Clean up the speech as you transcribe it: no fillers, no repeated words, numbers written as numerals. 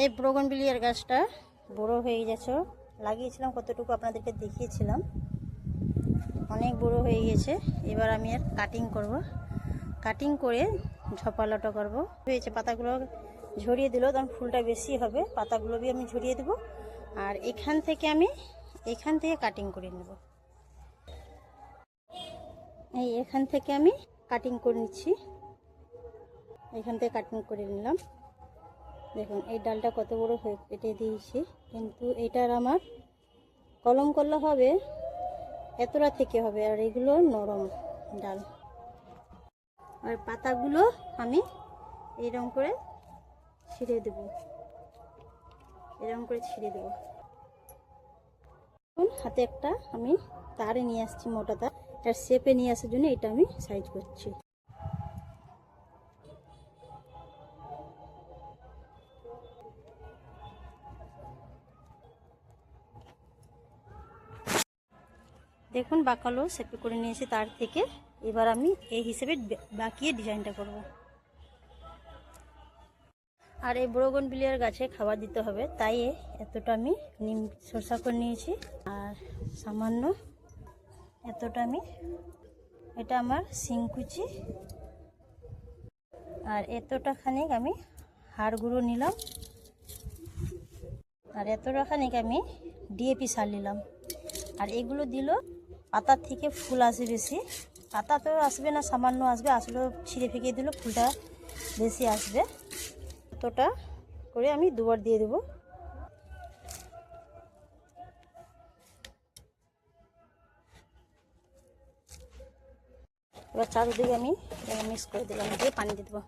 এই ব্রোগনভিলিয়ার গাছটা বড় হয়ে গেছে, লাগিয়েছিলাম কতটুকু আপনাদেরকে দেখিয়েছিলাম, অনেক বড় হয়ে গেছে। এবার আমি আর কাটিং করব, কাটিং করে ঝপালাটো করব। হয়েছে পাতাগুলো ঝরিয়ে দিল, তখন ফুলটা বেশি হবে, পাতাগুলো আমি ঝরিয়ে দেব। আর এখান থেকে কাটিং করে নেব। এখান থেকে আমি কাটিং করে নিচ্ছি, এখান থেকে কাটিং করে নিলাম। দেখুন এই ডালটা কত বড় হয়ে কেটে দিয়েছি, কিন্তু এটার আমার কলম করলে হবে এতটা থেকে হবে, আর এগুলো নরম ডাল। আর পাতাগুলো আমি এরকম করে ছিঁড়ে দেব, এরকম করে ছিঁড়ে দেব। হাতে একটা আমি তারে নিয়ে আসছি, মোটা তার, এটার শেপে নিয়ে আসার জন্য এটা আমি সাইজ করছি। দেখুন বাঁকালো শেপে করে নিয়েছি তার থেকে। এবার আমি এই হিসেবে বাঁকিয়ে ডিজাইনটা করব। আর এই ব্রোগনভিলিয়ার গাছে খাবার দিতে হবে, তাই এতটা আমি নিম সরষা করে নিয়েছি। আর সামান্য এতটা এটা আমার শিংকুচি, আর এতটা খানিক আমি হাড় গুঁড়ো নিলাম, আর এতটা খানিক আমি ডিএপি সার নিলাম। আর এগুলো দিল পাতার থেকে ফুল আসবে বেশি, পাতা তো আসবে না, সামান্য আসবে, আসলেও ছিঁড়ে ফেঁকে দিল ফুলটা বেশি আসবে। এতটা করে আমি দুবার দিয়ে দেবো। এবার চারদিকে আমি মিক্স করে দিলাম, দিয়ে পানি দিয়ে দেবো।